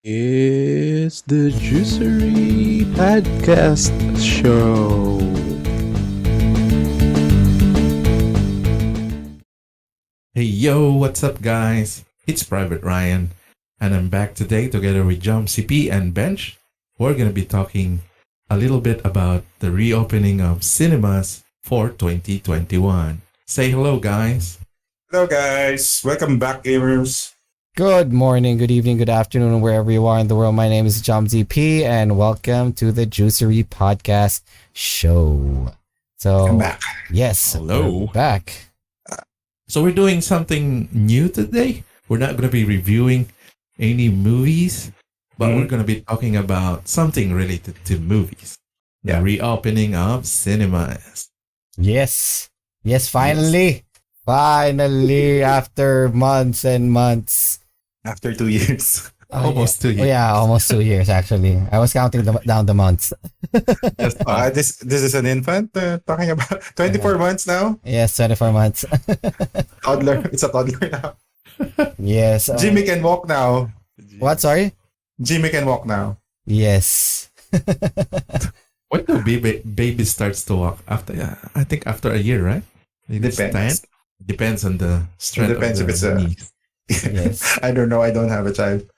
It's the Juicery Podcast Show. Hey yo, what's up guys? It's Private Ryan and I'm back today together with Jom CP and Bench. We're going to be talking a little bit about the reopening of cinemas for 2021. Say hello guys. Hello guys, welcome back gamers. Good morning, good evening, good afternoon, wherever you are in the world. My name is Jom ZP and welcome to the Juicery Podcast Show. So, I'm back. Yes, Hello. we're back. So we're doing something new today. We're not going to be reviewing any movies, but we're going to be talking about something related to movies. The reopening of cinemas. Yes, finally. Finally, after months and months. After 2 years. Almost 2 years. Oh, yeah, almost 2 years actually. I was counting down the months. This is an infant talking about 24 months now. Yes, 24 months. Toddler. It's a toddler now. Yes. Jimmy can walk now. What? Sorry? Jimmy can walk now. Yes. When do baby starts to walk? After, I think after a year, right? Depends. Depends on the strength Depends of if the it's knees. Yes. I don't know. I don't have a child.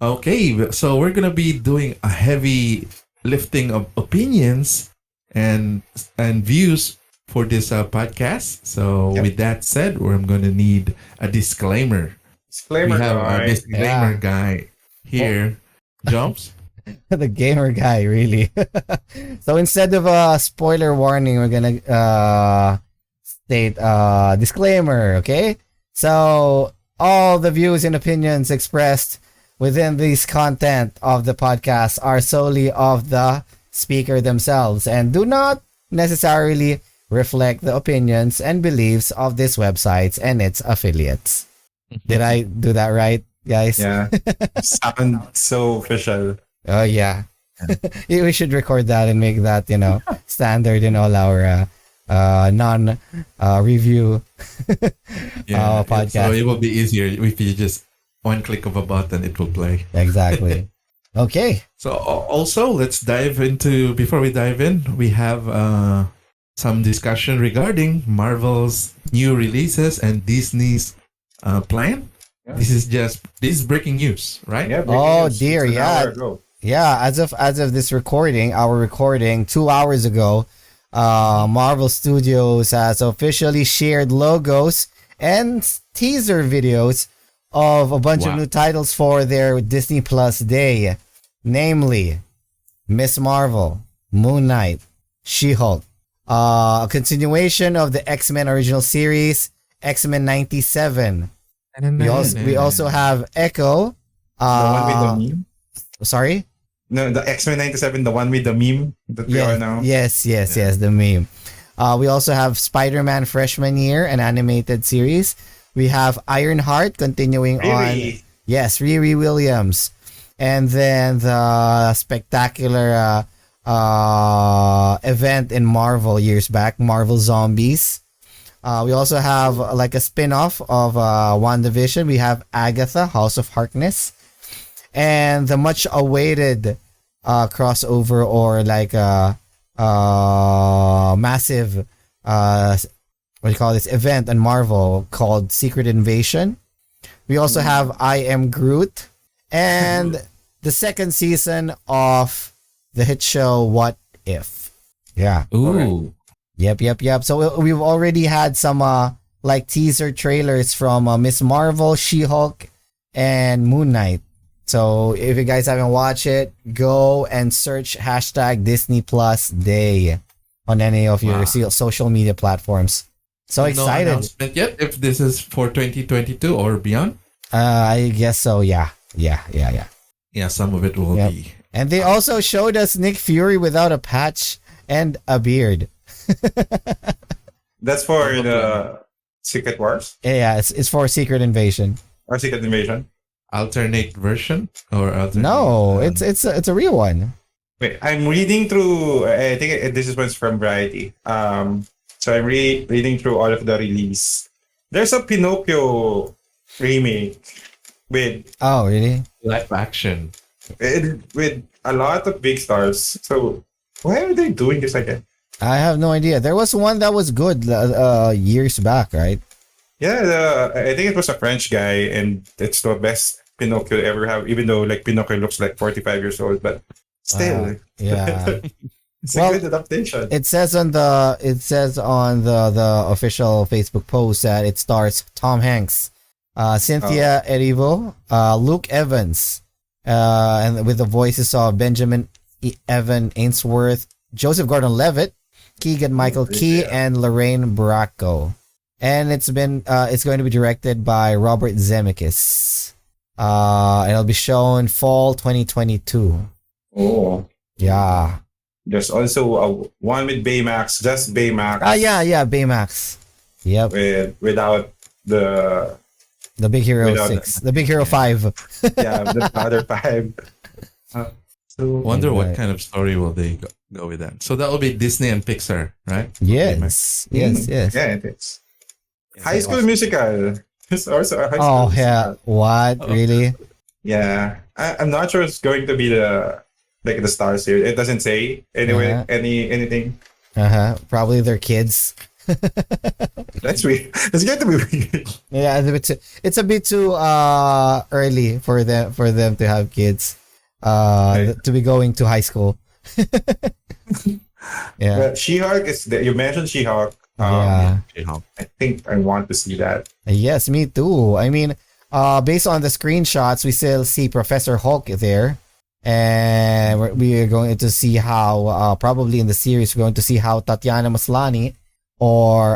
Okay, so we're gonna be doing a heavy lifting of opinions and views for this podcast. So with that said, I'm gonna need a disclaimer. Disclaimer. We have a disclaimer Yeah. guy here. Jumps. The gamer guy, really. So instead of a spoiler warning, we're gonna state disclaimer, okay? So all the views and opinions expressed within this content of the podcast are solely of the speaker themselves and do not necessarily reflect the opinions and beliefs of these websites and its affiliates. Did I do that right, guys? Yeah. Sound so official. Oh yeah. We should record that and make that, standard in all our non review podcast. So it will be easier if you just one click of a button, it will play. Exactly. Okay. So also let's dive into, before we dive in, we have some discussion regarding Marvel's new releases and Disney's plan. Yeah. This is breaking news, right? Yeah. Oh, news. dear, It's an yeah. hour ago. Yeah, as of this recording, our recording 2 hours ago, Marvel Studios has officially shared logos and teaser videos of a bunch of new titles for their Disney Plus Day, namely Miss Marvel, Moon Knight, She-Hulk, a continuation of the X-Men original series, X-Men 97. We also have Echo. The one with the meme? Sorry? No, the X-Men 97, the one with the meme that we all know. Yes, the meme. We also have Spider-Man Freshman Year, an animated series. We have Ironheart continuing on. Yes, Riri Williams. And then the spectacular event in Marvel years back, Marvel Zombies. We also have like a spin-off of WandaVision. We have Agatha, House of Harkness. And the much awaited crossover or like massive event on Marvel called Secret Invasion. We also have I Am Groot and the second season of the hit show What If. Yeah. Ooh. Yep. So we've already had some like teaser trailers from Miss Marvel, She-Hulk, and Moon Knight. So if you guys haven't watched it, go and search hashtag Disney Plus Day on any of your social media platforms. So excited. No announcement yet if this is for 2022 or beyond? I guess so, yeah. Yeah. Yeah, some of it will be. And they also showed us Nick Fury without a patch and a beard. That's for the Secret Wars? Yeah, it's for Secret Invasion. Or Secret Invasion? Alternate version or alternate? No, it's a real one. Wait, I'm reading through. I think this is one's from Variety. So I'm reading through all of the release. There's a Pinocchio remake with Oh, really? Live action. with a lot of big stars. So why are they doing this again? I have no idea. There was one that was good years back, right? Yeah, I think it was a French guy, and it's the best Pinocchio ever have. Even though like Pinocchio looks like 45 years old, but still, Yeah. it's Well, a good adaptation. It says on the official Facebook post that it stars Tom Hanks, Cynthia Erivo, Luke Evans, and with the voices of Benjamin Evan Ainsworth, Joseph Gordon-Levitt, Keegan Michael Key, and Lorraine Bracco. And it's going to be directed by Robert Zemeckis. And it'll be shown fall 2022. Oh, Yeah. there's also one with Baymax, just Baymax. Yeah, Baymax. Yep. Without the The Big Hero Without 6. The Big Hero 5. the other five. So Wonder what Right. kind of story will they go with that. So that will be Disney and Pixar, right? Yes. Yes. yeah, it is. High School Musical. It's also a High School Oh, Musical. yeah. What? Really? Yeah, I'm not sure it's going to be the stars here. It doesn't say anyway. Uh-huh. Anything. Probably their kids. That's weird. It's going to be weird. Yeah, it's a bit too early for them to have kids. Right. To be going to high school. Yeah. But She-Hulk is you mentioned She-Hulk. Yeah. She-Hulk. I think I want to see that. Yes, me too. I mean, based on the screenshots, we still see Professor Hulk there. And we are going to see how, probably in the series, we're going to see how Tatiana Maslany, or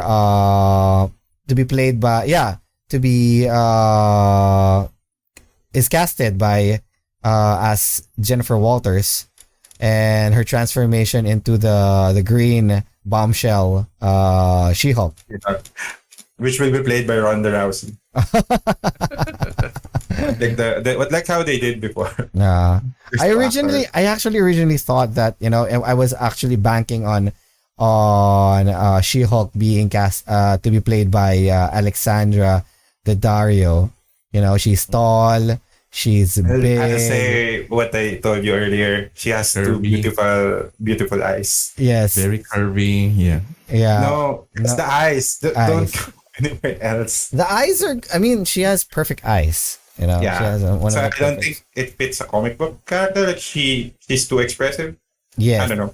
to be played by, is casted by, as Jennifer Walters, and her transformation into the green bombshell, She-Hulk. Which will be played by Ronda Rousey. like how they did before. I actually originally thought that, I was actually banking on She-Hulk being cast to be played by Alexandra Daddario. She's tall, she's I'll big. say what I told you earlier. She has two Curvy. beautiful eyes. Yes. Very curvy. Yeah. Yeah. No, it's No. the eyes. Don't Eyes. go anywhere else. The eyes are, she has perfect eyes. She Yeah. has one So of I the don't perfect- think it fits a comic book character. Like she's too expressive. Yes. I don't know.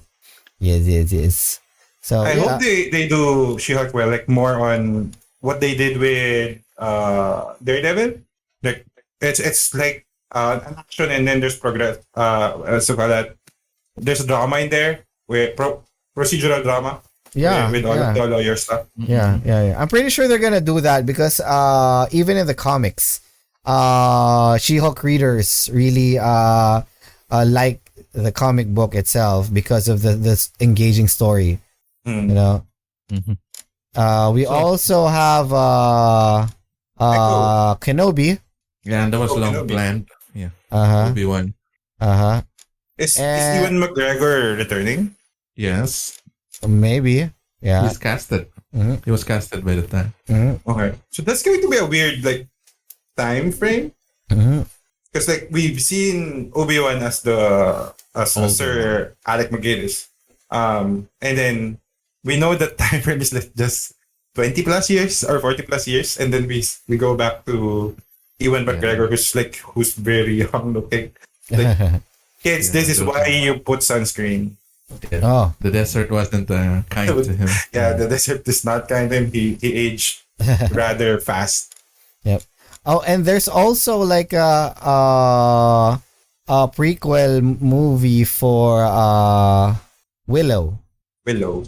Yes. So, I yeah. hope they do She-Hulk well, like more on what they did with Daredevil. Like it's like an action, and then there's progress. So call that. There's drama in there with procedural drama. Yeah, with all yeah. of the lawyer stuff. Yeah. I'm pretty sure they're gonna do that because even in the comics, She-Hulk readers really like the comic book itself because of this engaging story. Hmm. Mhm. We also have Kenobi. Yeah, and that was long Kenobi. planned. Yeah. Uh Obi-Wan. huh. Is And- Ewan McGregor returning? Yes. Maybe. Yeah. He's casted. Mhm. He was casted by the time. Okay, so that's going to be a weird time frame, Mhm. because we've seen Obi-Wan as Old Sir Alec McGinnis, and then we know that time frame is just 20 plus years or 40 plus years, and then we go back to Ewan McGregor, who's very young looking. Kids, Yeah, this is those why are- you put sunscreen. Yeah. Oh. The desert wasn't kind to him. Yeah, the desert is not kind of him. He aged rather fast. Oh, and there's also like a prequel movie for Willow. Willow,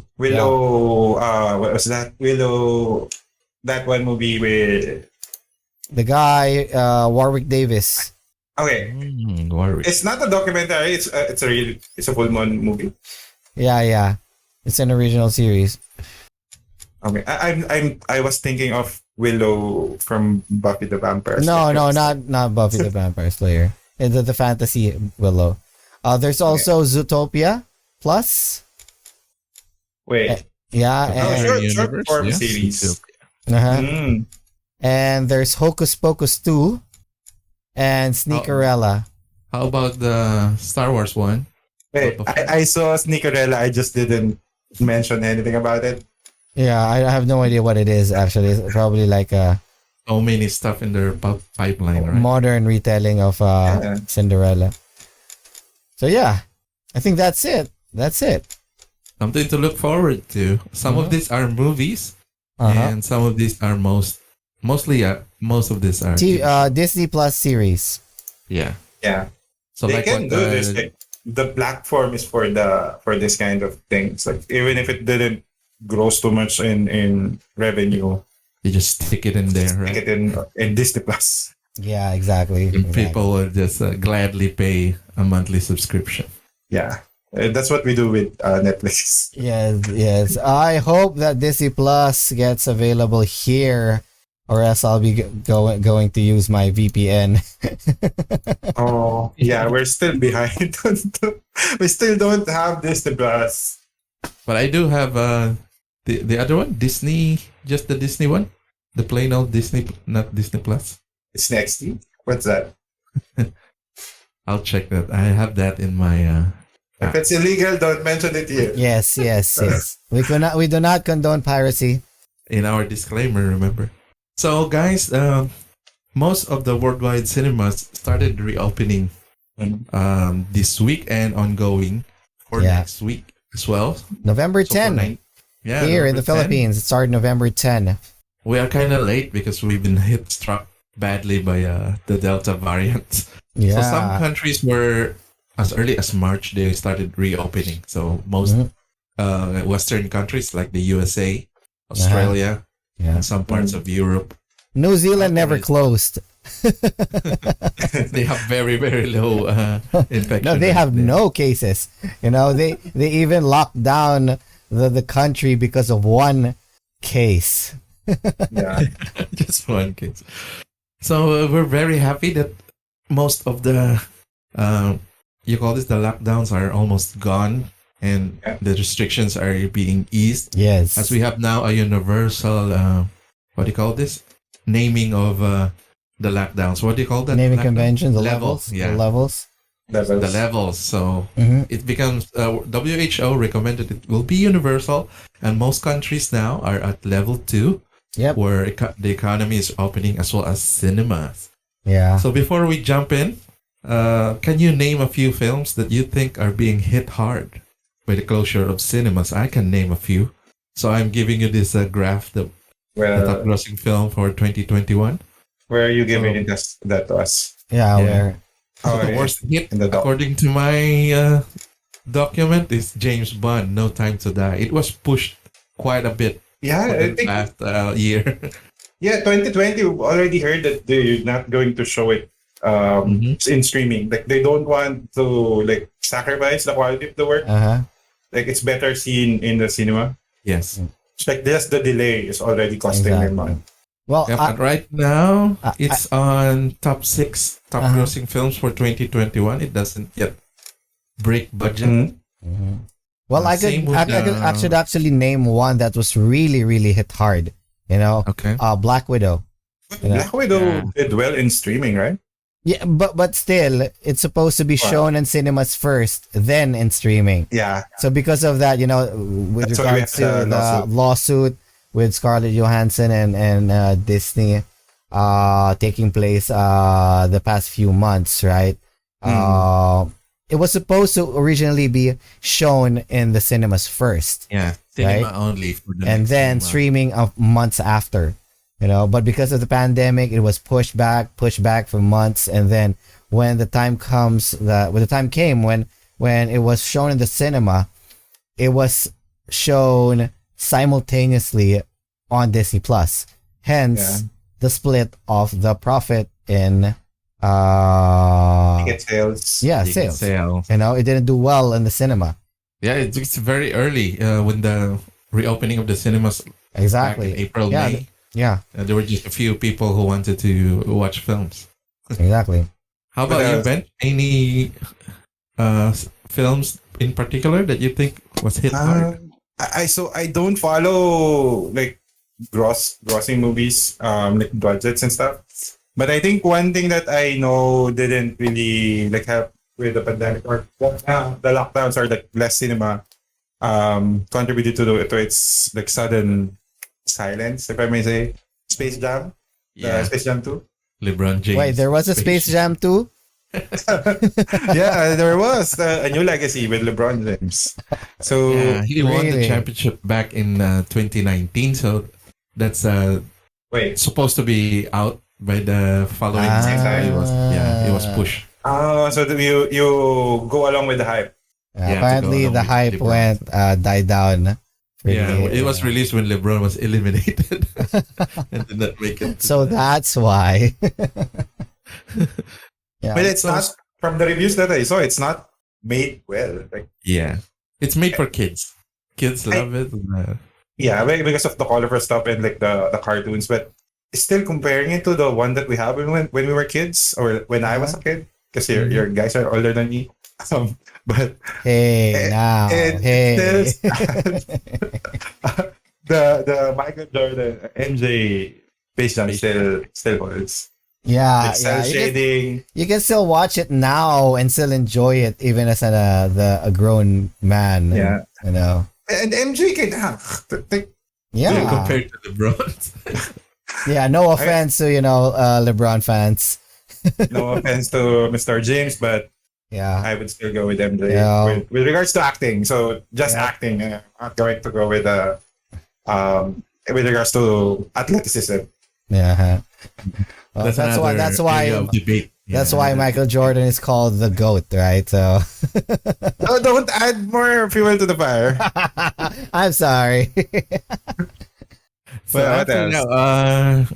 what was that? Willow, that one movie with. The guy Warwick Davis. Okay, Warwick. it's not a documentary. It's a full moon movie. Yeah. It's an original series. Okay, I was thinking of Willow from Buffy the Vampire No, Slayer. not Buffy the Vampire Slayer. The fantasy Willow. There's also Zootopia Plus. Wait, Yeah, Oh, and sure. Universe, short form yes. series. uh-huh. Mm. And there's Hocus Pocus 2. and Sneakerella. How about the Star Wars one? Wait, I saw Sneakerella. I just didn't mention anything about it. Yeah, I have no idea what it is actually. It's probably like a So many stuff in their pipeline, right? modern retelling of Cinderella. So yeah, I think that's it. That's it. Something to look forward to. Some of these are movies, and some of these are mostly most of these are Disney Plus series. yeah. Yeah, So they like can what do this. Like, the platform is for this kind of things. Like even if it didn't gross too much in revenue, you just stick it in there, stick right? it in Disney Plus. Yeah, exactly. And people will just gladly pay a monthly subscription. Yeah, that's what we do with Netflix. Yes, yes. I hope that Disney Plus gets available here, or else I'll be going to use my VPN. Oh, yeah, we're still behind. We still don't have Disney Plus. But I do have the other one, Disney, just the Disney one, the plain old Disney, not Disney Plus. It's next week. What's that? I'll check that. I have that in my. If it's illegal, don't mention it here. Yes, yes, yes. We do not condone piracy. In our disclaimer, remember. So, guys, most of the worldwide cinemas started reopening this week and ongoing for next week as well. November So 10. Yeah, Here in the November 10. Philippines, it started November 10. We are kind of late because we've been struck badly by the Delta variant. Yeah. So some countries were as early as March they started reopening. So most Western countries like the USA, Australia, and some parts of Europe, New Zealand never closed. they have very very low infection. No, they rate have there. no cases. You know, they even locked down the country because of one case. Yeah. Just one case. So we're very happy that most of the you call this the lockdowns are almost gone and the restrictions are being eased. Yes. As we have now a universal what do you call this? Naming of the lockdowns. What do you call that? Naming lockdown? convention, the Levels, levels. yeah. The levels. The levels. So Mhm. it becomes WHO recommended it will be universal, and most countries now are at level 2, Yep. where the economy is opening as well as cinemas. Yeah. So before we jump in, can you name a few films that you think are being hit hard by the closure of cinemas? I can name a few. So I'm giving you this graph, the top grossing film for 2021. Where are you giving that to us? Yeah, Yeah. where So the worst hit, In the doc. according to my document, is James Bond, No Time to Die. It was pushed quite a bit Yeah, for I the think last year. 2020. We've already heard that they're not going to show it in streaming. Like they don't want to like sacrifice the quality of the work. Like it's better seen in the cinema. Yes. It's like just the delay is already costing them money. well, Yeah, but right now, I- it's on top 6 top grossing films for 2021. It doesn't yet break budget. well, I same with, I should actually name one that was really, really hit hard. You know, Okay. Black Widow. Black Widow did well in streaming, right? Yeah, but still, it's supposed to be shown in cinemas first, then in streaming. Yeah. So because of that, you know, with That's why we regards had to the the lawsuit with Scarlett Johansson and Disney taking place the past few months, right? It was supposed to originally be shown in the cinemas first, Yeah. Cinema Right? only. For the and next then cinema. streaming of months after. You know, but because of the pandemic, it was pushed back for months, and then when the time came when it was shown in the cinema, it was shown simultaneously on Disney Plus. Hence the split of the profit in Ticket sales. Ticket sales. sales. You know, it didn't do well in the cinema. Yeah, it's very early when the reopening of the cinemas Exactly. back in April, Yeah, May. Yeah, There were just a few people who wanted to watch films. exactly. How about But, you, Ben? Any films in particular that you think was hit hard? I don't follow like grossing movies, like budgets and stuff. But I think one thing that I know didn't really like help with the pandemic or the lockdowns or like less cinema contributed to its like sudden silence, if I may say. Space Jam, Space Jam 2. LeBron James. Wait, there was a Space Jam too? Yeah, there was a new legacy with LeBron James. So Yeah, he won the Really? championship back in 2019. So that's wait, supposed to be out by the following season. It was pushed. so you go along with the hype. Yeah, Apparently, to go the along with hype LeBron. went died down. Yeah, Really, it was released when LeBron was eliminated and did not make it. So that's why. Yeah. But it's not from the reviews that I saw. It's not made well. Like Yeah, it's made for kids. Kids love it. yeah, because of the colorful stuff and like the cartoons. But still comparing it to the one that we have when we were kids or when I was a kid, because your guys are older than me. But Hey, now. Hey. the Michael Jordan MJ Space Jam still holds. Yeah, Like cell yeah. shading. You can still watch it now and still enjoy it, even as a grown man. Yeah. You know. And MJ can Yeah. Compared to LeBron. Yeah. No offense to LeBron fans. no offense to Mr. James, but Yeah. I would still go with MJ Yeah. with regards to acting. So just Yeah. acting. I'm not going to go with with regards to athleticism. Yeah. Well, that's why. another That's why. area of debate. That's Yeah. why Michael Jordan is called the GOAT, right? So. Oh, don't add more fuel to the fire. I'm sorry. So Well, what after else?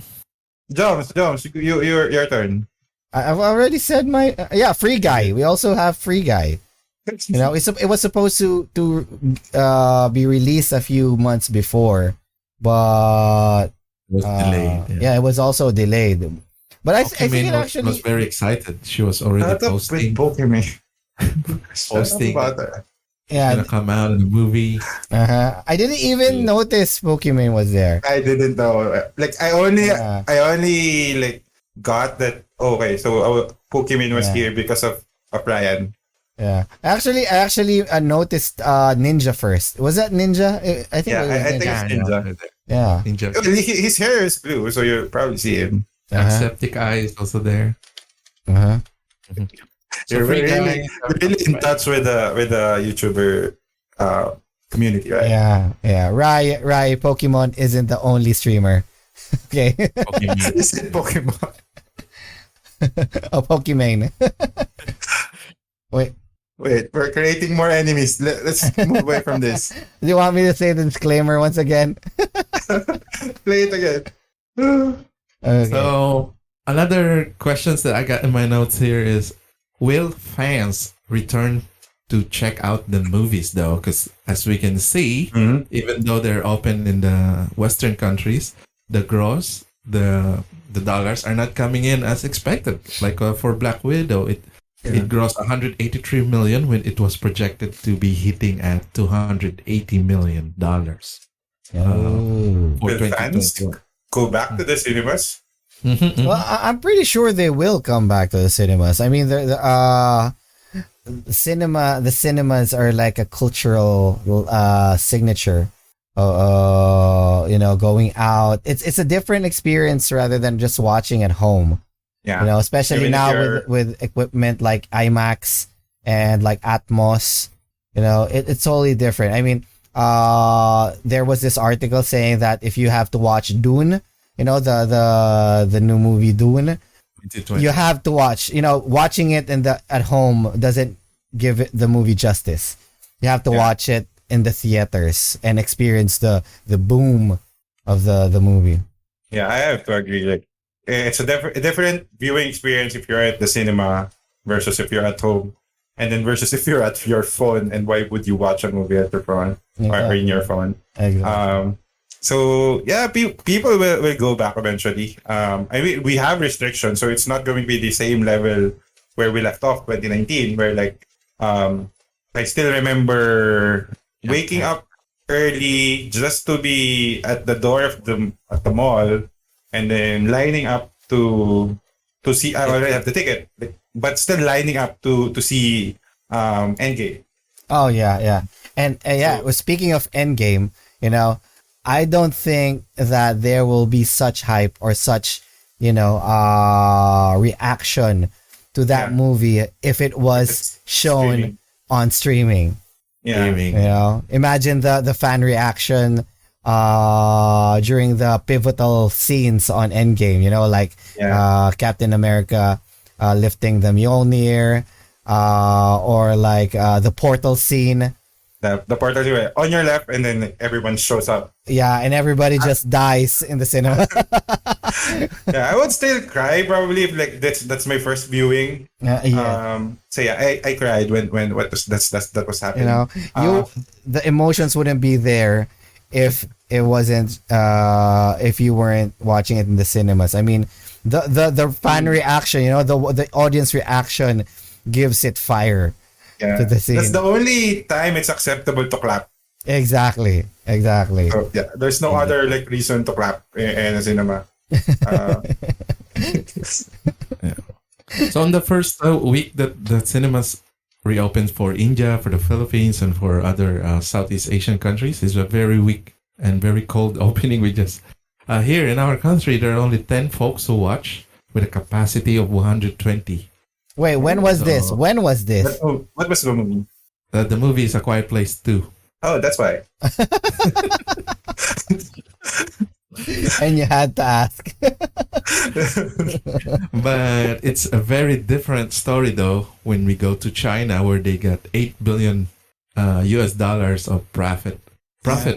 now, Jones, your turn. I've already said my Free Guy. We also have Free Guy. You know, it was supposed to be released a few months before, but it was delayed. yeah, it was also delayed. But I think it Pokemon actually was very excited. She was already Shut up with posting. Pokemon. Posting. Shut up about that. Gonna yeah. come out in the movie. I didn't even notice Pokemon was there. I didn't know. Like I only like got that. Okay, so Pokemon was Yeah. here because of Ryan. Yeah, I actually noticed Ninja first. Was that Ninja? I think. Yeah, it was I think Ninja. it's Ninja. Yeah. Ninja. Well, his hair is blue, so you probably see him. Septic Eye is also there. Uh-huh. So You're Free really, Guy, really in touch with the YouTuber community, right? Yeah. Rai Pokemon isn't the only streamer. Okay. Pokemon. He said Pokemon. Oh, Pokemon. Wait, Wait, we're creating more enemies. Let's move away from this. do you want me to say the disclaimer once again? Play it again. Okay. So another questions that I got in my notes here is: will fans return to check out the movies though? Because as we can see, even though they're open in the Western countries, the gross, the dollars are not coming in as expected. Like for Black Widow, it grossed 183 million when it was projected to be hitting at 280 million dollars Oh. for Will fans 2021. go back to the cinemas? Well, I'm pretty sure they will come back to the cinemas. I mean, the cinemas are like a cultural signature. Going out. It's a different experience rather than just watching at home. Yeah. You know, especially Even if now you're- with equipment like IMAX and like Atmos. You know, it's totally different. I mean, there was this article saying that if you have to watch Dune, you know, the new movie Dune, 2020. you have to watch. You know, watching it at home doesn't give it the movie justice. You have to watch it in the theaters and experience the boom of the movie. Yeah, I have to agree. Like, it's a different viewing experience if you're at the cinema versus if you're at home, and then versus if you're at your phone. And why would you watch a movie at your phone or in your phone? Exactly. So yeah, people will go back eventually. I mean, we have restrictions, so it's not going to be the same level where we left off 2019, where like I still remember waking up early just to be at the door of the mall, and then lining up to to see. I already have the ticket, like, but still lining up to see Endgame. Oh yeah, yeah. And yeah, So- well, speaking of Endgame, I don't think that there will be such hype or such, reaction to that Yeah. movie if it was It's shown streaming. on streaming. Yeah, Gaming. Imagine the fan reaction during the pivotal scenes on Endgame, like Yeah. Captain America lifting the Mjolnir, or like the portal scene. the portal on your left, and then everyone shows up. Yeah, and everybody just dies in the cinema. Yeah, I would still cry probably if like that's my first viewing. Yeah. So yeah, I cried when that was happening. The emotions wouldn't be there if it wasn't if you weren't watching it in the cinemas. I mean, the fan reaction, the audience reaction gives it fire Yeah. to the scene. That's the only time it's acceptable to clap. Exactly. So yeah, there's no other like reason to clap in a cinema. Uh, So on the first week that the cinemas reopened for India, for the Philippines, and for other Southeast Asian countries, is a very weak and very cold opening. We just here in our country there are only 10 folks who watch with a capacity of 120. Wait, when was this? When was this? what was the movie? The movie is A Quiet Place 2. Oh, that's why. And you had to ask. But it's a very different story though when we go to China, where they got 8 billion US dollars of profit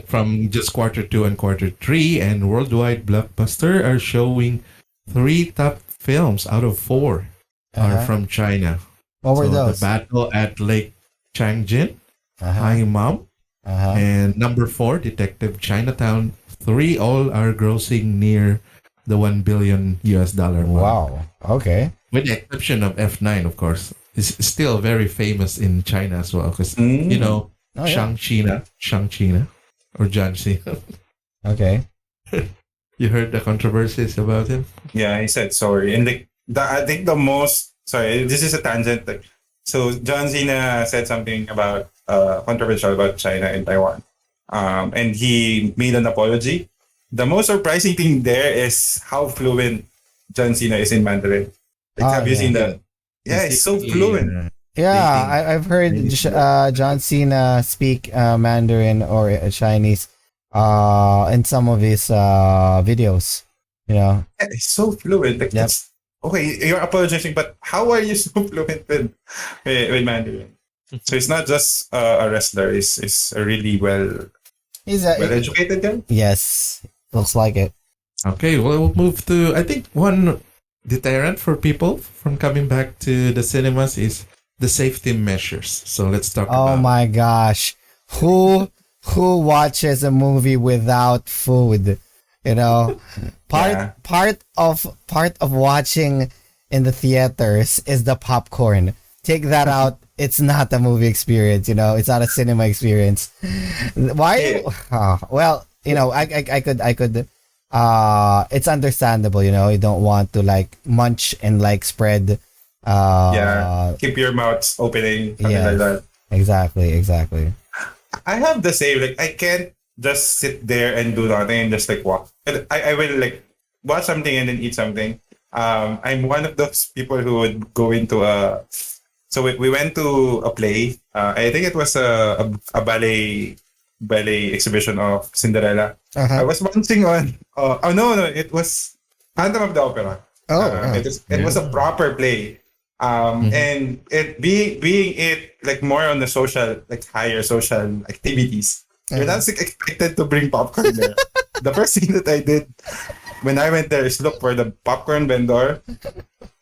from just quarter 2 and quarter 3, and worldwide Blockbuster are showing 3 top films out of 4 are Uh-huh. from China. What were So those? The Battle at Lake Changjin, Uh-huh. Hai Mom, Uh-huh. and number 4, Detective Chinatown. 3 all are grossing near the 1 billion US dollar mark. Wow. Okay. With the exception of F9, of course, is still very famous in China as well. Because, Mm. Oh, yeah. Shang-China, or John Cena. Okay. You heard the controversies about him? Yeah, he said sorry, and like I think the most sorry. This is a tangent. Like, so John Cena said something about controversial about China and Taiwan, and he made an apology. The most surprising thing there is how fluent John Cena is in Mandarin. Like, Oh, have you yeah. seen that? Yeah, it's so fluent. Yeah, Dating. I've heard John Cena speak Mandarin or Chinese in some of his videos. Yeah, it's so fluent. Like, Yep. that's okay. You're apologizing, but how are you so fluent with Mandarin? So it's not just a wrestler. It's a really well He's educated guy. yes, looks like it. Okay, well, we'll move to, I think one deterrent for people from coming back to the cinemas is the safety measures. So let's talk Oh about my gosh, who watches a movie without food? Yeah. Part of watching in the theaters is the popcorn. Take that out. It's not a movie experience, it's not a cinema experience. Why? Well, I could it's understandable, you don't want to like munch and like spread Yeah, keep your mouth opening, something yes. like that. Exactly. I have the same. Like, I can't just sit there and do nothing and just like walk. And I will like watch something and then eat something. I'm one of those people who would go into a. So we went to a play. I think it was a ballet exhibition of Cinderella. I Uh-huh. was watching on. Oh no, it was Phantom of the Opera. It was a proper play. And it being it like more on the social, like higher social activities. You're not expected to bring popcorn there. The first thing that I did when I went there is look for the popcorn vendor.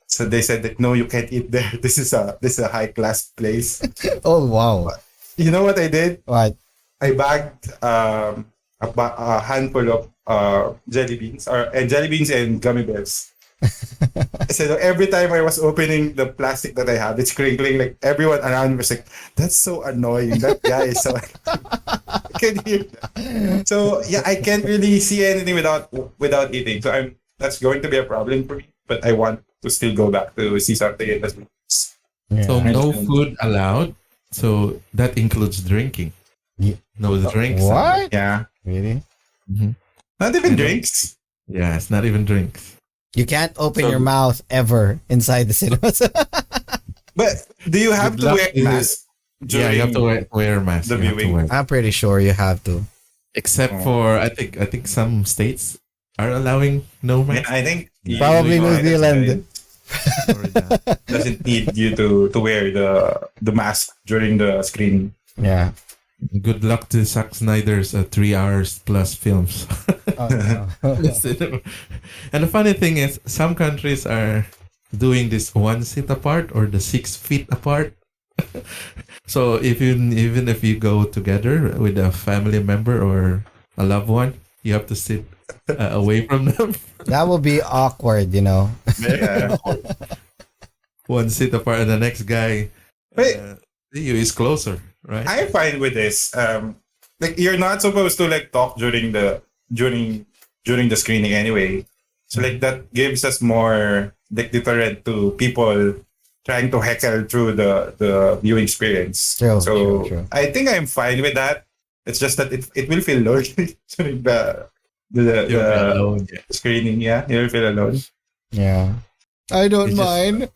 So they said that no, you can't eat there. This is a high class place. Oh wow. You know what I did? What? I bagged a handful of jelly beans and gummy bears. So every time I was opening the plastic that I have, it's crinkling. Like everyone around me was like, "That's so annoying. That guy is so." I can hear that. So yeah, I can't really see anything without eating. So that's going to be a problem for me. But I want to still go back to see something in the movies. So Yeah. no food allowed. So that includes drinking. Ye- No drinks. What? Yeah, Really? Mhm. not even I know. drinks. Yeah, it's not even drinks. You can't open So- your mouth ever inside the cinemas. But do you have Good to luck wear with mask? Yeah, you have to wear a mask. the You have to viewing. wear. I'm pretty sure you have to. Except Oh. for I think some states are allowing no Yeah, mask. I think Probably usually New Zealand. Florida. doesn't need you to wear the mask during the screening. Yeah. Good luck to Zack Snyder's 3 hours plus films. Oh, no. And the funny thing is, some countries are doing this 1 seat apart or the 6 feet apart. So even if you go together with a family member or a loved one, you have to sit away from them. That will be awkward, you know. Yeah. 1 seat apart, and the next guy Wait. you is closer, right? I'm fine with this. Like you're not supposed to like talk during the screening anyway. So like that gives us more like deterrent to people trying to heckle through the viewing experience. True, so true. I think I'm fine with that. It's just that it will feel lonely during the You're alone. Yeah. screening. Yeah, you will feel alone. Yeah. I don't It's just- mind.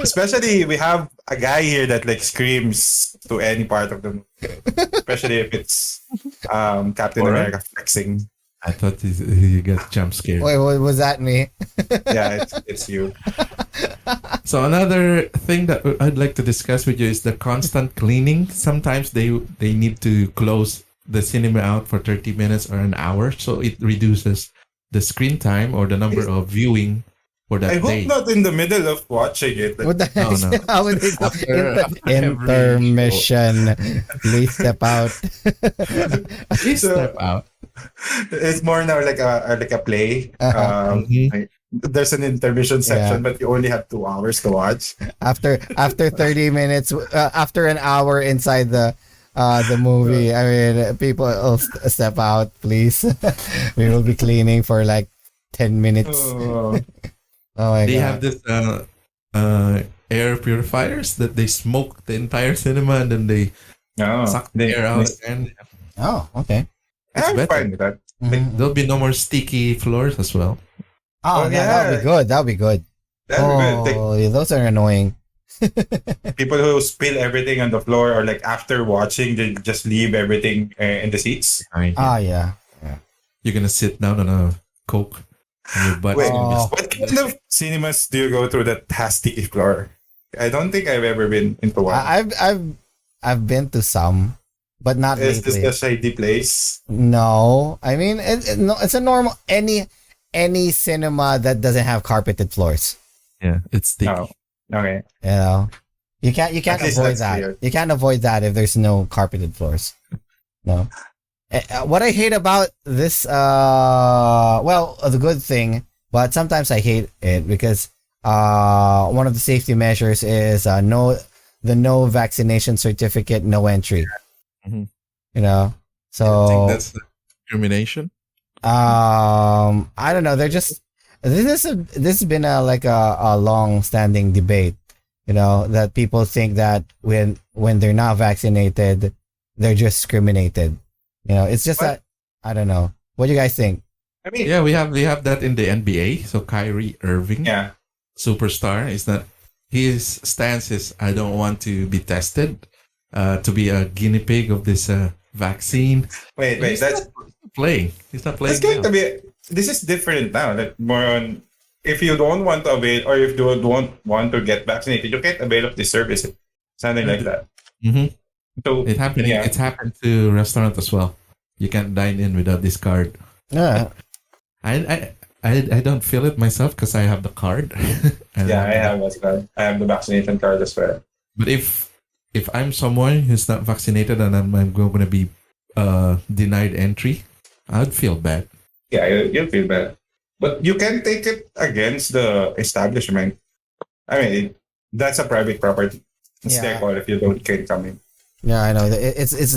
Especially we have a guy here that like screams to any part of the movie. Especially if it's Captain Alright. America flexing. I thought you got jump scared. Wait, was that me? Yeah, it's you. So another thing that I'd like to discuss with you is the constant cleaning. Sometimes they need to close the cinema out for 30 minutes or an hour, so it reduces the screen time or the number of viewing for that I hope day. not in the middle of watching it. Like, What the heck? No, no. How would they do? After every Intermission. Please step out. Please So- step out. it's more now like a play. Uh-huh. Mhm. There's an intermission section, Yeah. but you only have 2 hours to watch. after 30 minutes, after an hour inside the movie, I mean, people will step out, please. We will be cleaning for like 10 minutes. Oh, Oh my They god. have this air purifiers that they smoke the entire cinema and then they no. suck the air out again. Oh, okay. I'm better. fine with that. Mhm. There'll be no more sticky floors as well. Oh, Oh, yeah, that'll be yeah. good. That'll be good. That's good. Oh, yeah, those are annoying. Like, people who spill everything on the floor or like after watching, they just leave everything in the seats. Ah, yeah. You're gonna sit down on a Coke and your butt's Wait, gonna be Oh. what kind of cinemas do you go through that has sticky floor? I don't think I've ever been into one. I've been to some, but not Is this lately. a shady place? No, I mean no, it's a normal any cinema that doesn't have carpeted floors. Yeah, it's sticky. No. Okay. You know, you can't At least avoid that's that. clear. You can't avoid that if there's no carpeted floors. No. What I hate about this, well, the good thing, but sometimes I hate it because one of the safety measures is no vaccination certificate, no entry. Mhm. You know, I think so that's discrimination. I don't know. They're just this has been a long standing debate. You know, that people think that when they're not vaccinated, they're just discriminated. You know, it's just What? that I don't know. What do you guys think? I mean, Yeah, we have that in the NBA. So Kyrie Irving, yeah. superstar, is that his stance is I don't want to be tested, to be a guinea pig of this vaccine. Wait, He's that's not playing. He's not playing. It's going now. to be. This is different now. Like more on, if you don't want to avail or if you don't want to get vaccinated, you can't avail of this service. Something like that. Mhm. So It happened. Yeah. It's happened to restaurant as well. You can't dine in without this card. Yeah, I don't feel it myself because I have the card. yeah, I have as well. I have the vaccination card as well. But if I'm someone who's not vaccinated and I'm going to be denied entry, I'd feel bad. Yeah, you'll feel bad. But you can take it against the establishment. I mean, that's a private property. It's Yeah. their call if you can't come in. yeah, I know. It's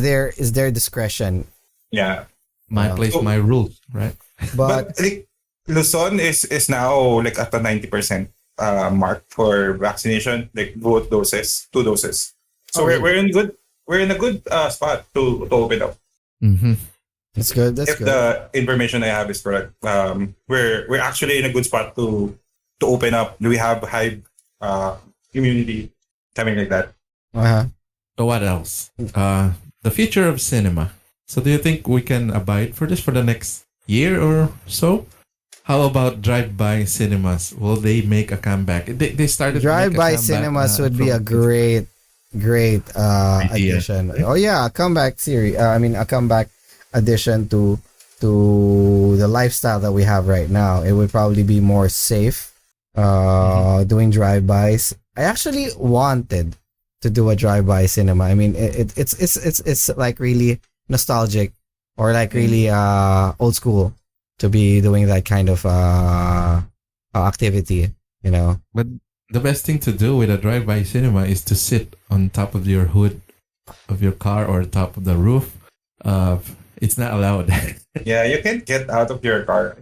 their discretion, Yeah. My Yeah. place, So- my rules, right? but But like, Luzon is now like at the 90% mark for vaccination, like both doses, 2 doses. So Oh, we're, really? we're in a good spot to open up. Mm-hmm. That's good. That's If good. the information I have is correct, we're actually in a good spot to open up. We have high immunity, something like that. Uh-huh. So what else? The future of cinema. So do you think we can abide for this for the next year or so? How about drive-by cinemas? Will they make a comeback? They started to make a Drive-by comeback, cinemas would be from- a great Idea. addition. Oh yeah, a comeback series. I mean, a comeback addition to the lifestyle that we have right now. It would probably be more safe. Doing drive-bys. I actually wanted to do a drive-by cinema. I mean, it's like really nostalgic or like really old school to be doing that kind of activity. You know. But the best thing to do with a drive-by cinema is to sit on top of your hood of your car or top of the roof. It's not allowed. Yeah, you can't get out of your car.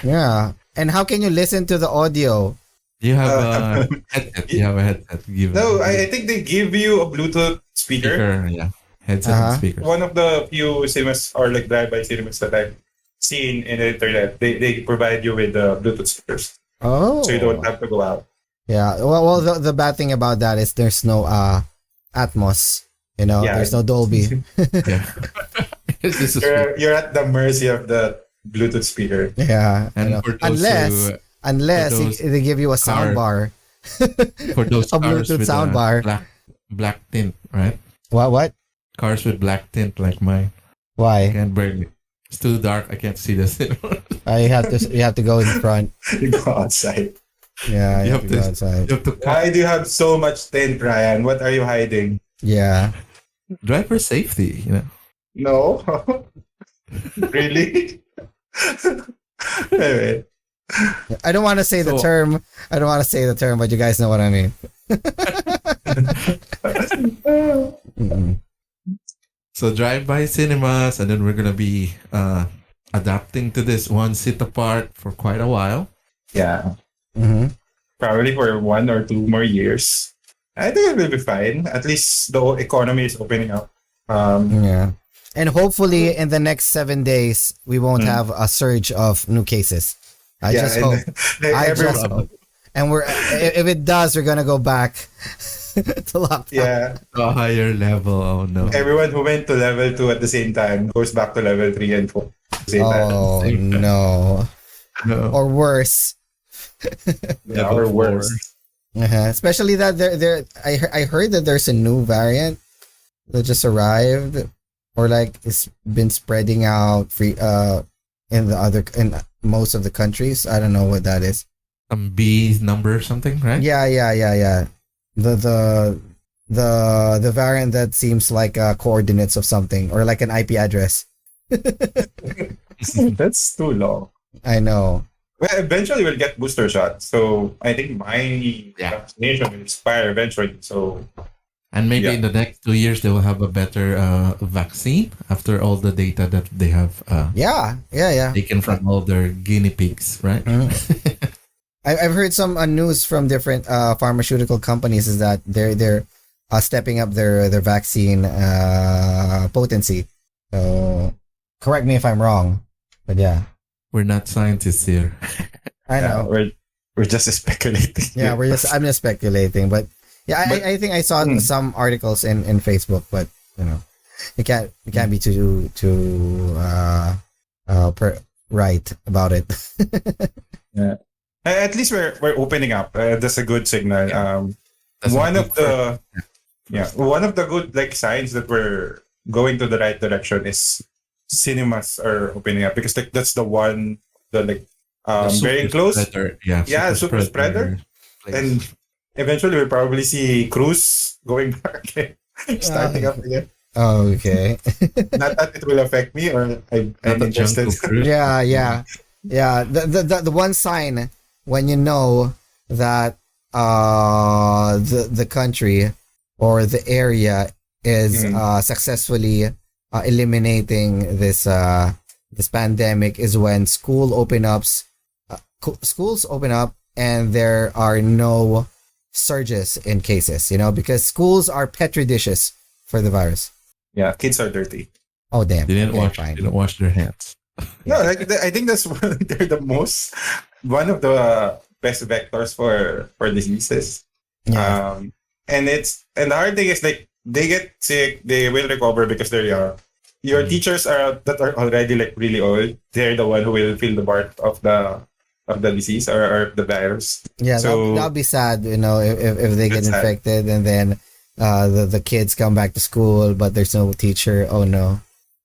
Yeah. And how can you listen to the audio? You have a headset. You have a headset. No, I think they give you a Bluetooth speaker. Yeah. Headset Uh-huh. and speaker. One of the few cinemas or like drive-by cinemas that I've seen in the internet, they provide you with the Bluetooth speakers, Oh. so you don't have to go out. Yeah. Well, the bad thing about that is there's no Atmos. You know, Yeah. there's no Dolby. Yeah. This is You're at the mercy of the Bluetooth speaker. Yeah. and you know. for those Unless those they give you a sound bar. for those A cars Bluetooth with sound a bar. black tint, right? What? Cars with black tint like mine. I Why? can't barely. It's too dark. I can't see the cinema. You have to go in front. You go outside. Yeah, you You have to go have outside. You have to Why do you have so much tint, Ryan? What are you hiding? Yeah. driver safety. You know. No. Really? Anyway. I don't want to say the So- term. I don't want to say the term, but you guys know what I mean. Mm-mm. So drive-by cinemas, and then we're gonna be adapting to this one sit apart for quite a while. Yeah. Mm-hmm. Probably for 1 or 2 more years. I think it will be fine. At least the whole economy is opening up. Yeah. And hopefully in the next 7 days, we won't have a surge of new cases. I yeah, just and hope. then I everyone- just hope. And if it does, we're gonna go back to lockdown. yeah, A higher level. Oh no. everyone who went to level 2 at the same time goes back to level 3 and 4 at the same time. Oh no. No. Or worse. Yeah, level or worse. Especially that I heard that there's a new variant that just arrived or like it's been spreading out in most of the countries. I don't know what that is. Some B number or something, right? Yeah. The variant that seems like coordinates of something or like an IP address. That's too long. I know. Well, eventually we'll get booster shots. So I think my Yeah. vaccination will expire eventually. So And maybe Yeah. in the next 2 years they will have a better vaccine after all the data that they have Yeah. taken from all their guinea pigs, right? Mhm. I've heard some news from different pharmaceutical companies is that they're stepping up their vaccine potency. So correct me if I'm wrong, but yeah, We're not scientists here. I yeah, know. we're just speculating. Yeah, I'm just speculating, but yeah, I think I saw some articles in Facebook, but you know, you can't be too right about it. Yeah. At least we're opening up. That's a good signal. That's One not of good one of the good like signs that we're going to the right direction is cinemas are opening up because like that's the one that like The very super close. spreader, yeah, Yeah, super spreader. place. And eventually we'll probably see cruise going back again, starting up again. Okay. Not that it will affect me or I'm Not a interested. jungle cruise. Yeah. The one sign when you know that the country or the area is successfully eliminating this pandemic is when school open ups schools open up and there are no surges in cases, because schools are petri dishes for the virus. Yeah, kids are dirty. Oh damn! They didn't Okay, fine. wash their hands. No, like, I think that's they're the most one of the best vectors for diseases. Yeah. And the hard thing is like they get sick, they will recover because they're young. Your teachers that are already like really old. They're the one who will feel the brunt of the disease or the virus. Yeah, So that'll be sad, if they get That's sad. infected and then the kids come back to school, but there's no teacher. Oh no.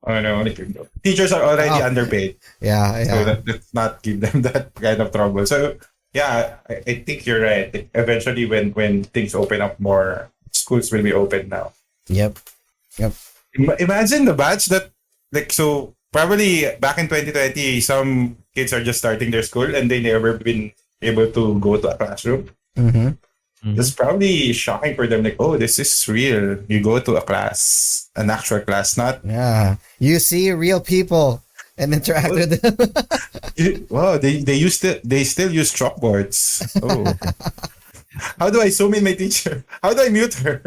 I don't know. Teachers are already Oh. underpaid, Yeah, so yeah. let's not give them that kind of trouble. So yeah, I think you're right. Eventually, when things open up more, schools will be open now. Yep. Imagine the batch that like so probably back in 2020, some kids are just starting their school and they never been able to go to a classroom. Mm-hmm. That's probably shocking for them. Like, oh, this is real. You go to a class, an actual class, not Yeah. You see real people and interact with them. wow. They still use chalkboards. Oh, how do I zoom in my teacher? How do I mute her?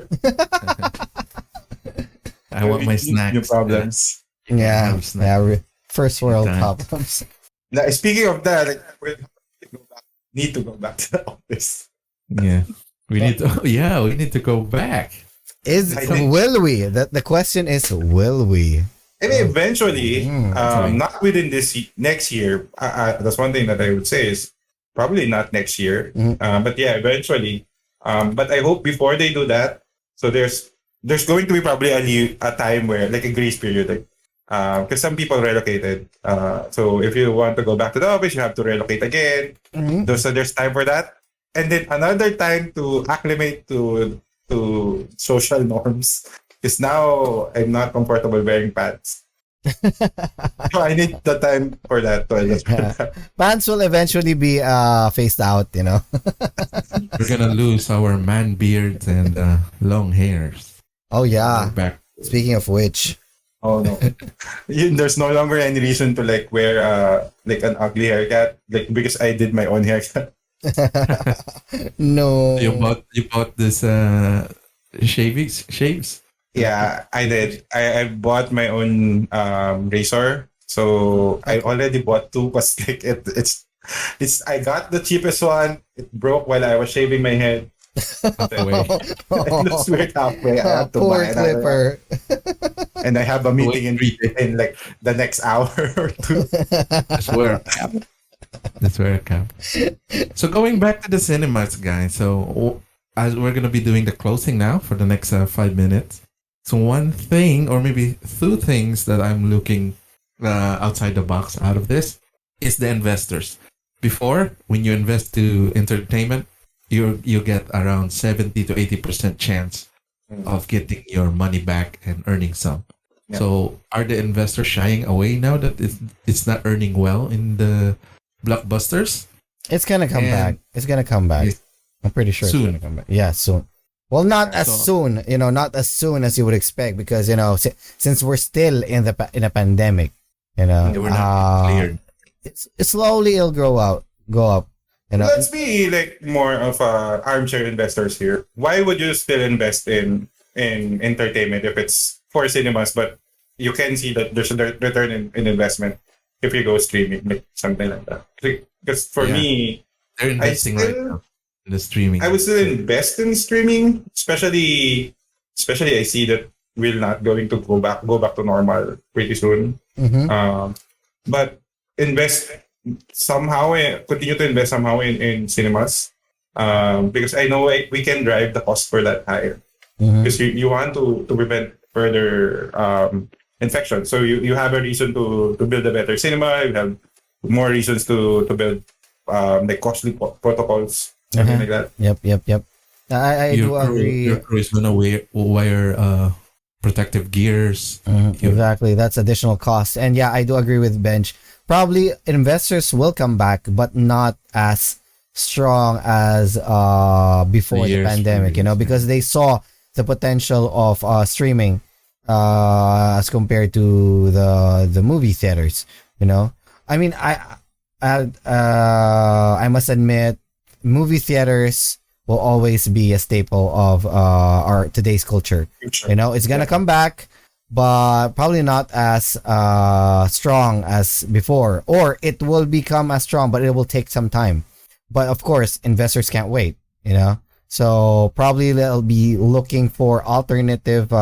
I want my snacks. New problems. Yeah. Have snacks. Yeah. First world Time. problems. Now, speaking of that, like, need to go back to the office. Yeah. We need to go back. I think- Will we? The question is, will we? I mean, eventually, Eventually. not within next year. That's one thing that I would say is probably not next year. But yeah, eventually. But I hope before they do that, so there's going to be probably a time where like a grace period, like because some people relocated. So if you want to go back to the office, you have to relocate again. Mhm. So there's time for that, and then another time to acclimate to social norms. Because now I'm not comfortable wearing pants. So I need the time for that to adjust. Yeah. Pants will eventually be phased out, We're gonna lose our man beards and long hairs. Oh yeah. Back. Speaking of which. Oh no. There's no longer any reason to like wear like an ugly haircut. Like because I did my own haircut. No. You bought this shaves? Yeah, I did. I bought my own razor. So I already bought two because like it's I got the cheapest one. It broke while I was shaving my head. I lost weight halfway. I have to Poor buy another one. Clipper. And I have a meeting in like the next hour or two. That's where a cap. So going back to the cinemas, guys. So as we're gonna be doing the closing now for the next 5 minutes. So one thing, or maybe two things that I'm looking outside the box out of this is the investors. Before, when you invest to entertainment, you get around 70 to 80% chance of getting your money back and earning some. Yeah. So are the investors shying away now that it's not earning well in the blockbusters? It's gonna come And- back. It's gonna come back. Yes. I'm pretty sure Soon. it's gonna come back. Yeah, soon. Well, not as So- soon. Not as soon as you would expect because since we're still in a pandemic, They were not cleared. it's slowly it'll go up. Let's be like more of armchair investors here. Why would you still invest in entertainment if it's for cinemas, but you can see that there's a return in investment if you go streaming, like something like that. Because for Yeah. me, They're investing right still- now in the streaming. I would still invest in streaming, especially I see that we're not going to go back to normal pretty soon. Mhm. But continue to invest somehow in cinemas, because I know we can drive the cost for that higher. Mhm. Because you want to prevent further infection. So you have a reason to build a better cinema. You have more reasons to build like costly protocols, something like that. Yep. I do agree. Your crew is gonna wear protective gears. Exactly. That's additional cost. And yeah, I do agree with Bench. Probably investors will come back, but not as strong as before the years pandemic, previous, because they saw the potential of streaming as compared to the movie theaters, I mean, I must admit, movie theaters will always be a staple of our today's culture. Future. You know, it's gonna come back, but probably not as strong as before, or it will become as strong, but it will take some time. But of course, investors can't wait. You know, so probably they'll be looking for alternative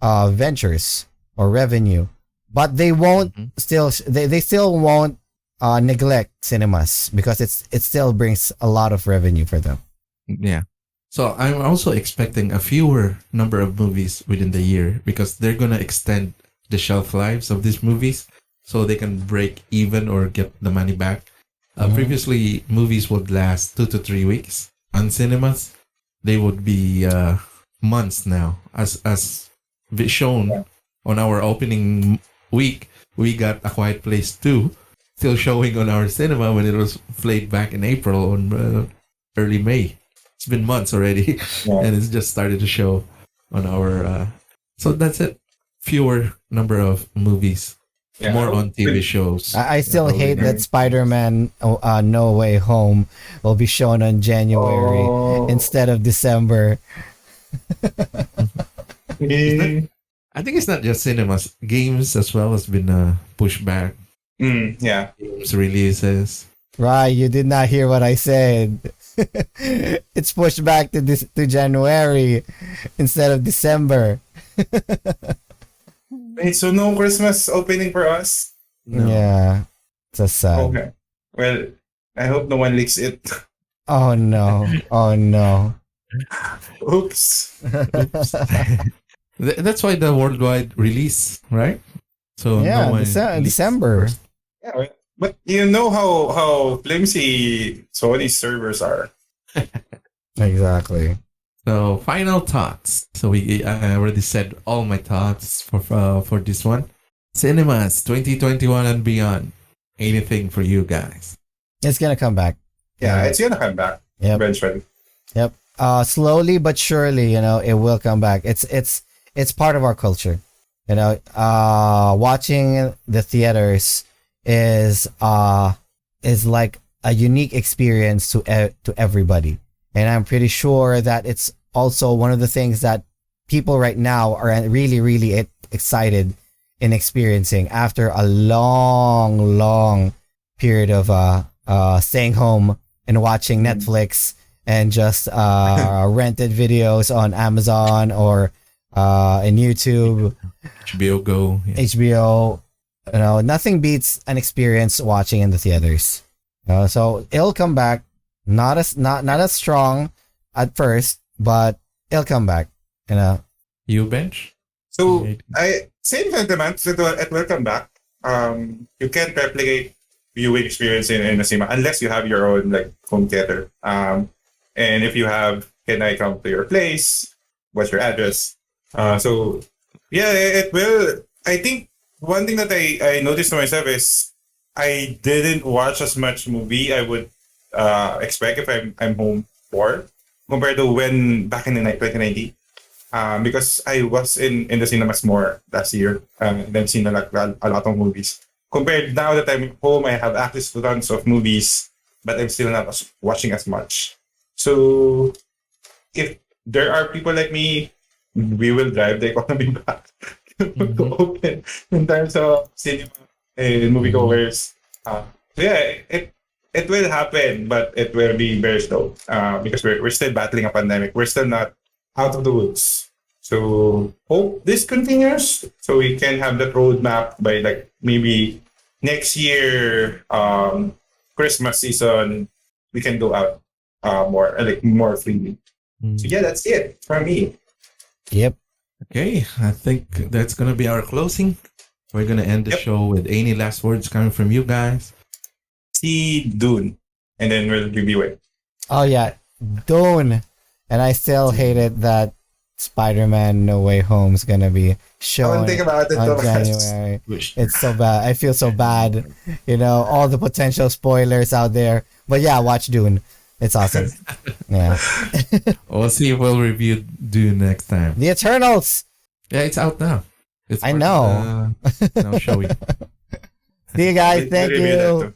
ventures or revenue, but they won't they still won't neglect cinemas because it still brings a lot of revenue for them. Yeah. So I'm also expecting a fewer number of movies within the year because they're gonna extend the shelf lives of these movies so they can break even or get the money back. Previously, movies would last 2 to 3 weeks. On cinemas, they would be months now. As shown on our opening week, we got A Quiet Place 2 still showing on our cinema when it was played back in April on early May. It's been months already, and it's just started to show on our. So that's it. Fewer number of movies, more on TV shows. I still hate that Spider-Man No Way Home will be shown on January instead of December. I think it's not just cinemas. Games as well has been pushed back. Yeah. Games releases. Right, you did not hear what I said. It's pushed back to January instead of December. Wait, so no Christmas opening for us? No. Yeah, it's a sad. Okay. Well, I hope no one leaks it. Oh no! Oh no! Oops. That's why the worldwide release, right? So Yeah, no one December. leaks. Yeah, but you know how flimsy Sony's servers are. Exactly. So final thoughts. So I already said all my thoughts for this one. Cinemas 2021 and beyond. Anything for you guys? It's gonna come back. Yeah, it's gonna come back eventually. Yep. Slowly but surely, you know, it will come back. It's part of our culture. You know, watching the theaters is like a unique experience to everybody. And I'm pretty sure that it's also one of the things that people right now are really, really excited in experiencing after a long period of staying home and watching Netflix and just rented videos on Amazon or in YouTube, HBO Go, HBO. You know, nothing beats an experience watching in the theaters. So it'll come back, not as strong at first, but it'll come back. You know, you bench. So same sentiments. It will come back. You can't replicate viewing experience in a cinema unless you have your own like home theater. And if you have, can I come to your place? What's your address? So yeah, it will. I think one thing that I noticed to myself is I didn't watch as much movie I would expect if I'm home for compared to when back in the 2019. Because I was in the cinemas more last year and I've seen a lot of movies. Compared now that I'm home, I have access to tons of movies, but I'm still not watching as much. So if there are people like me, we will drive the economy back to open in terms of cinema and moviegoers. So yeah, it will happen, but it will be very slow because we're still battling a pandemic. We're still not out of the woods. So hope this continues so we can have that roadmap by like maybe next year Christmas season we can go out more freely. So yeah, that's it from me. Yep. Okay, I think that's gonna be our closing. We're gonna end the show with any last words coming from you guys. See Dune, and then we'll review it. Oh yeah, Dune. And I still hated that Spider-Man No Way Home is gonna be shown think about it on January. It's so bad. I feel so bad. You know, all the potential spoilers out there. But yeah, watch Dune. It's awesome. Yeah. We'll see if we'll review Dune next time. The Eternals. Yeah, it's out now. It's I know. now showing. See you guys. Thank We'll review that you.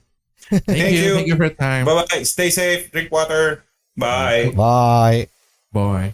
too. Thank you. Thank you for your time. Bye bye. Stay safe. Drink water. Bye. Bye. Bye.